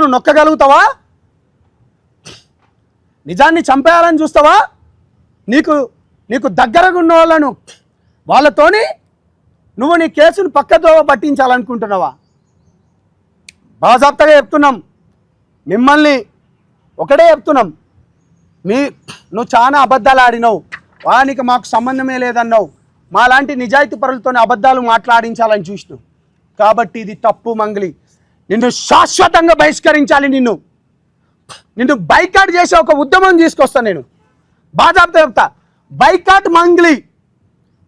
నువ్వు నొక్కగలుగుతావా? నిజాన్ని చంపేయాలని చూస్తావా? నీకు దగ్గరగా ఉన్న వాళ్ళతోని నువ్వు నీ కేసును పక్కతో పట్టించాలనుకుంటున్నావా? బాజాప్తగా చెప్తున్నాం, మిమ్మల్ని ఒకటే చెప్తున్నాం, నువ్వు చాలా అబద్ధాలు ఆడినావు, వానికి మాకు సంబంధమే లేదన్నావు, మాలాంటి నిజాయితీ పరులతోనే అబద్ధాలు మాట్లాడించాలని చూసినావు. కాబట్టి ఇది తప్పు మంగ్లీ. నిన్ను శాశ్వతంగా బహిష్కరించాలి. నిన్ను బైకాట్ చేసే ఒక ఉద్యమం తీసుకొస్తాను నేను. బాజాప్తా చెప్తా, బైకాట్ మంగ్లీ.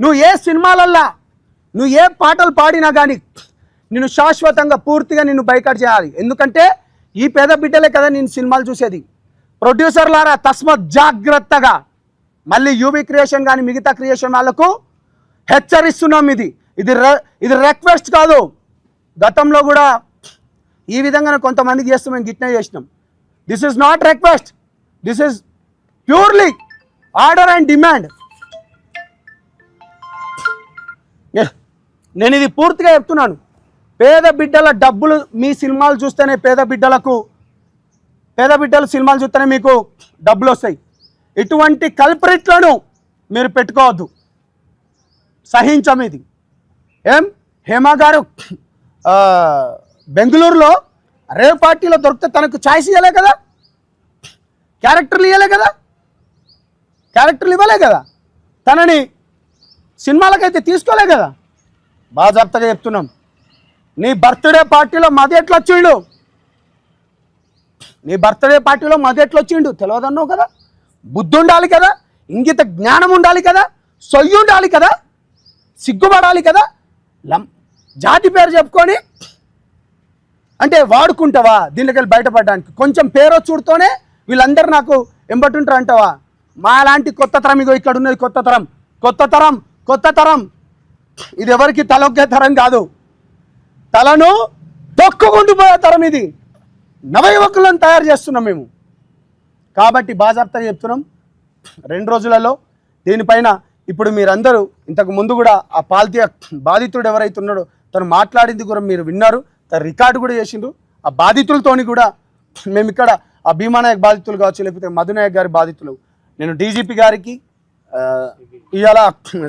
నువ్వు ఏ సినిమాలల్లా నువ్వు ఏ పాటలు పాడినా కానీ నిన్ను శాశ్వతంగా పూర్తిగా నిన్ను బైకాట్ చేయాలి. ఎందుకంటే ఈ పేద బిడ్డలే కదా నేను సినిమాలు చూసేది. ప్రొడ్యూసర్లారా తస్మత్ జాగ్రత్తగా. మళ్ళీ యూవీ క్రియేషన్ కానీ మిగతా క్రియేషన్ వాళ్ళకు హెచ్చరిస్తున్నాం. ఇది రిక్వెస్ట్ కాదు. గతంలో కూడా ఈ విధంగా కొంతమందికి చేస్తాం, మేము గిట్నే చేసినాం. This is not request, this is purely order and demand. నేను ఇది పూర్తిగా చెప్తున్నాను. పేద బిడ్డల డబ్బులు మీ సినిమాలు చూస్తేనే పేద బిడ్డలు సినిమాలు చూస్తేనే మీకు డబ్బులు వస్తాయి. ఇటువంటి కల్ప్రిట్లను మీరు పెట్టుకోవద్దు, సహించం. ఇది హేమా గారు బెంగళూరులో రేవ్ పార్టీలో దొరికితే తనకు ఛాయిస్ ఇవ్వలే కదా, క్యారెక్టర్లు ఇవ్వలే కదా, తనని సినిమాలకైతే తీసుకోలే కదా. బాజాప్తగా చెప్తున్నాం, నీ బర్త్డే పార్టీలో మది ఎట్లా వచ్చిండు తెలియదన్నావు కదా. బుద్ధి ఉండాలి కదా, ఇంగిత జ్ఞానం ఉండాలి కదా, సొయ్యి ఉండాలి కదా, సిగ్గుపడాలి కదా. జాతి పేరు చెప్పుకొని అంటే వాడుకుంటావా దీనికి వెళ్ళి బయటపడడానికి? కొంచెం పేరు చూడుతోనే వీళ్ళందరూ నాకు ఎంబటుంటారు అంటావా? మా లాంటి కొత్త తరం, ఇగో ఇక్కడ ఉన్నది కొత్త తరం. ఇది ఎవరికి తలొక్కే తరం కాదు, తలను తొక్కుకుంటూ పోయే తరం. ఇది నవయువకులను తయారు చేస్తున్నాం మేము. కాబట్టి బాజాప్తా చెప్తున్నాం, 2 రోజులలో దీనిపైన ఇప్పుడు మీరందరూ ఇంతకు ముందు కూడా ఆ పాల్తీయ బాధితుడు ఎవరైతే ఉన్నాడో తను మాట్లాడింది కూడా మీరు విన్నారు, తను రికార్డు కూడా చేసిండు. ఆ బాధితులతోని కూడా మేము ఇక్కడ ఆ భీమానాయక్ బాధితులు కావచ్చు, లేకపోతే మధునాయక్ గారి బాధితులు, నేను డీజీపీ గారికి, ఇవాళ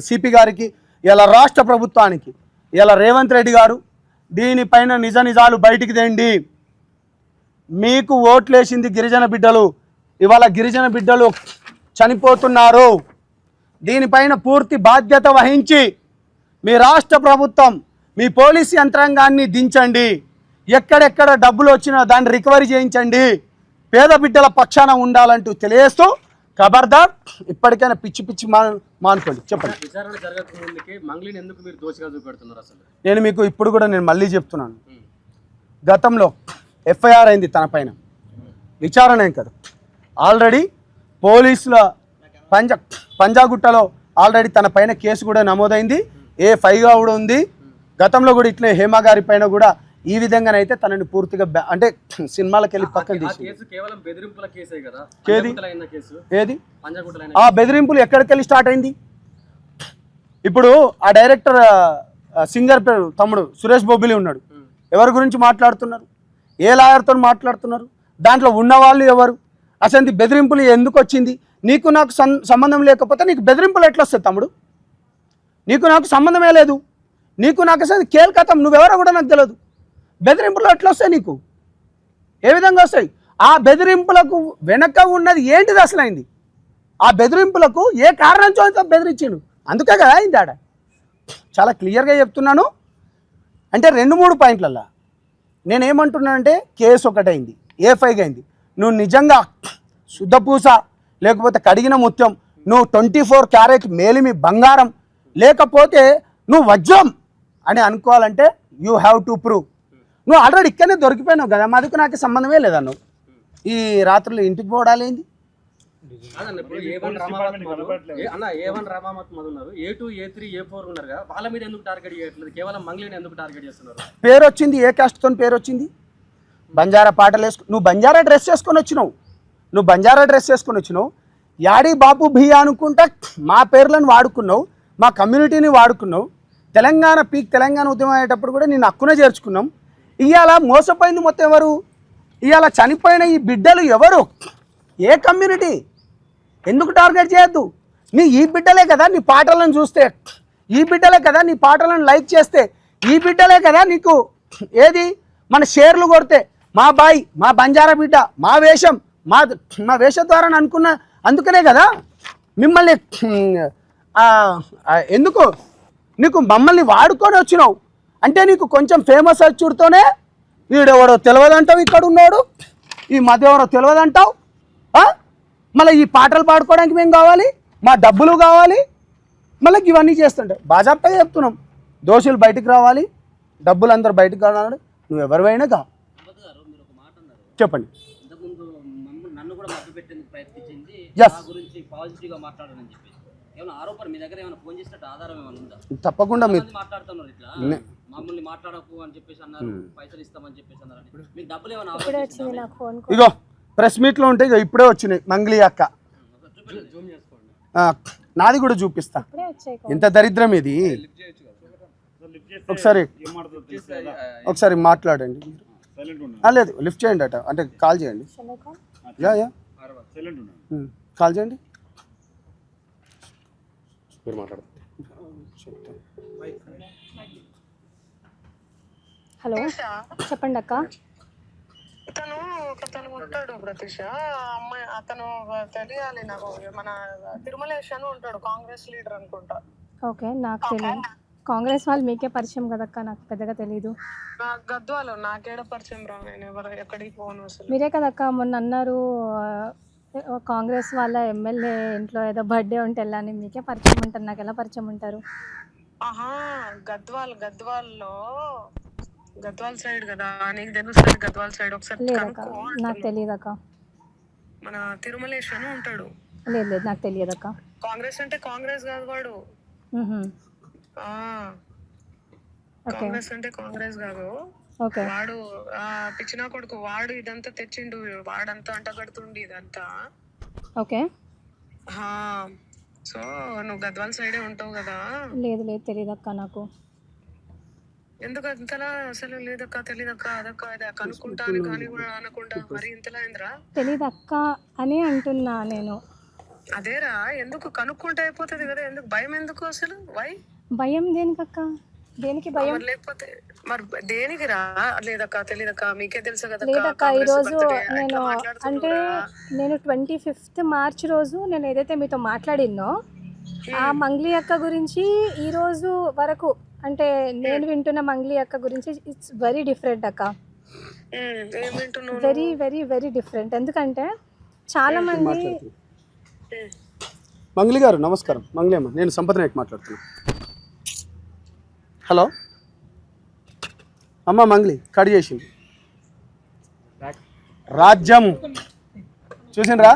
సిపి గారికి, ఇలా రాష్ట్ర ప్రభుత్వానికి, ఇలా రేవంత్ రెడ్డి గారు దీనిపైన నిజాలు బయటికి తేండి. మీకు ఓట్లేసింది గిరిజన బిడ్డలు, ఇవాళ గిరిజన బిడ్డలు చనిపోతున్నారు. దీనిపైన పూర్తి బాధ్యత వహించి మీ రాష్ట్ర ప్రభుత్వం, మీ పోలీసు యంత్రాంగాన్ని దించండి. ఎక్కడెక్కడ డబ్బులు వచ్చినా దాన్ని రికవరీ చేయించండి. పేద బిడ్డల పక్షాన ఉండాలంటూ తెలియజేస్తూ ఖబర్దార్, ఇప్పటికైనా పిచ్చి మానుకోండి. చెప్పండి. నేను మీకు ఇప్పుడు కూడా నేను చెప్తున్నాను, గతంలో ఎఫ్ఐఆర్ అయింది తన పైన, విచారణ ఏం కదా. ఆల్రెడీ పోలీసుల పంజాగుట్టలో ఆల్రెడీ తన పైన కేసు కూడా నమోదైంది, A5గా కూడా ఉంది. గతంలో కూడా ఇట్లే హేమా గారి పైన కూడా ఈ విధంగానైతే తనని పూర్తిగా అంటే సినిమాలకు వెళ్ళి పక్కన తీసి, ఏది ఆ బెదిరింపులు ఎక్కడికి వెళ్ళి స్టార్ట్ అయింది? ఇప్పుడు ఆ డైరెక్టర్ సింగర్ పేరు తమ్ముడు సురేష్ బొబ్బిలి ఉన్నాడు, ఎవరి గురించి మాట్లాడుతున్నారు? ఏ లాయర్తో మాట్లాడుతున్నారు? దాంట్లో ఉన్నవాళ్ళు ఎవరు? అసలు బెదిరింపులు ఎందుకు వచ్చింది? నీకు నాకు సంబంధం లేకపోతే నీకు బెదిరింపులు ఎట్లా వస్తాయి తమ్ముడు? నీకు నాకు సంబంధమే లేదు, నీకు నాకు అసలు కేల్కతం, నువ్వెవరో కూడా నాకు తెలియదు. బెదిరింపులు ఎట్లా వస్తాయి నీకు? ఏ విధంగా వస్తాయి? ఆ బెదిరింపులకు వెనక ఉన్నది ఏంటిది అసలు అయింది? ఆ బెదిరింపులకు ఏ కారణంతో బెదిరించాడు? అందుకే కదా అయింది ఆడ. చాలా క్లియర్గా చెప్తున్నాను. అంటే 2-3 పాయింట్లల్లో నేనేమంటున్నానంటే, కేసు ఒకటైంది, A5 అయింది. నువ్వు నిజంగా శుద్ధపూస లేకపోతే కడిగిన ముత్యం, నువ్వు 24 క్యారెట్ మేలిమి బంగారం, లేకపోతే నువ్వు వజ్రం అని అనుకోవాలంటే యూ హ్యావ్ టు ప్రూవ్. నువ్వు ఆల్రెడీ ఇక్కడనే దొరికిపోయినావు కదా, మాదికు నాకు సంబంధమే లేదన్నావు. ఈ రాత్రులు ఇంటికి పోవడాలేంది? పేరు వచ్చింది, ఏ కాస్ట్తో పేరు వచ్చింది? బంజారా పాటలు నువ్వు బంజారా డ్రెస్ చేసుకొని వచ్చినావు, యాడీ బాపు భీయా అనుకుంటా మా పేర్లను వాడుకున్నావు, మా కమ్యూనిటీని వాడుకున్నావు. తెలంగాణ ఉద్యమం అయ్యేటప్పుడు కూడా నేను హక్కునే చేర్చుకున్నాం. ఇవాళ మోసపోయింది మొత్తం ఎవరు? ఇవాళ చనిపోయిన ఈ బిడ్డలు ఎవరు, ఏ కమ్యూనిటీ, ఎందుకు టార్గెట్ చేయొద్దు? ఈ బిడ్డలే కదా నీ పాటలను చూస్తే, ఈ బిడ్డలే కదా నీ పాటలను లైక్ చేస్తే, ఈ బిడ్డలే కదా నీకు ఏది మన షేర్లు కొడితే, మా బాయ్, మా బంజారా బిడ్డ, మా వేషం, మా వేషద్వారాన్ని అనుకున్న, అందుకనే కదా మిమ్మల్ని ఎందుకు నీకు మమ్మల్ని వాడుకొని వచ్చినావు అంటే నీకు కొంచెం ఫేమస్ వచ్చుడుతోనే వీడెవడో తెలియదంటావు, ఇక్కడ ఉన్నాడు ఈ మధ్య ఎవరో తెలియదంటావు. మళ్ళీ ఈ పాటలు పాడుకోవడానికి మేము కావాలి, మా డబ్బులు కావాలి, మళ్ళీ ఇవన్నీ చేస్తుంటావు. బాజాప్తగా చెప్తున్నాం, దోషులు బయటికి రావాలి, డబ్బులు అందరూ బయటకు రావాలి. నువ్వు ఎవరివైనా కా చెప్పండి. తప్పకుండా ఇగో ప్రెస్ మీట్ లో ఉంటే ఇప్పుడే వచ్చినాయి మంగ్లీ అక్క, నాది కూడా చూపిస్తా. ఎంత దరిద్రం ఇది. ఒకసారి మాట్లాడండి. లేదు లిఫ్ట్ చేయండి అట, అంటే కాల్ చేయండి. యా కాల్ చేయండి. మీరు మాట్లాడండి. హలో చెప్పండి అక్క. తను ఉంటాడు ప్రతీష, అమ్మాయి అతను తెలియాలి నాకు. మన తిరుమలేష్ అని ఉంటాడు, కాంగ్రెస్ లీడర్ అనుకుంటా. ఓకే, నాకు తెలియదు. కాంగ్రెస్ వాళ్ళు మీకే పరిచయం కదక్క, నాకు పెద్దగా తెలీదు. గద్వాలు నాకేడ పరిచయం రా, నేను ఎక్కడికి పోను అసలు. మీరే కదక్క మొన్న అన్నారు కాంగ్రెస్ వాళ్ళ ఎమ్మెల్యే ఇంట్లో ఏదో బర్త్డే ఉంటే వెళ్ళాని, మీకే పరిచయం ఉంటారు, నాకు ఎలా పరిచయం ఉంటారు? ఆహా, గద్వాల్లో గద్వాల్ సైడ్ కదా, నీకు తెలుసు గద్వాల్ సైడ్. ఒకసారి నాకు తెలియదు అక్క. మన తిరుమలేష్ అని ఉంటాడు. లేదు నాకు తెలియదు అక్క. కాంగ్రెస్ అంటే కాంగ్రెస్ కాదు వాడు, కాంగ్రెస్ అంటే కాంగ్రెస్ కాదు వాడు. పిచ్చినా కొడుకు వాడు, ఇదంతా తెచ్చిండు వాడంతా, అంటగడుతుండి ఇదంతా. ఓకే, సో నువ్వు గద్వాల్ సైడే ఉంటావు కదా? లేదు తెలియదు అక్క నాకు. ఎందుకు అంతలా అసలు? లేదక్క, తెలీదక్క, అదక్క అదే కనుక్కుంటాను కానీ కూడా అనకుండా మరి ఇంతలా ఏంద్రా? తెలీదు అక్క అని అంటున్నా నేను. అదేరా, ఎందుకు కనుక్కుంటే అయిపోతుంది కదా, ఎందుకు భయం? ఎందుకు అసలు భయం? దేనికక్క, దేనికి భయం? లేకపోతే మరి దేనికి రా? లేదక్క, తెలీదక్క, మీకే తెలుసు కదా. లేదక్క, ఈ రోజు నేను అంటే నేను 25th మార్చ్ రోజు నేను ఏదైతే మీతో మాట్లాడినో ఆ మంగ్లీ అక్క గురించి ఈ రోజు వరకు, అంటే నేను వింటున్న మంగ్లీ అక్క గురించి ఇట్స్ వెరీ డిఫరెంట్ అక్క. Very very very different. ఎందుకంటే చాలా మంది. మంగ్లీ గారు నమస్కారం. మంగ్లీ అమ్మ, నేను సంపత్ నాయక్ మాట్లాడుతున్నాను. హలో అమ్మ, మంగ్లీ కట్ చేసింది. రాజ్యం చూసిండ్రా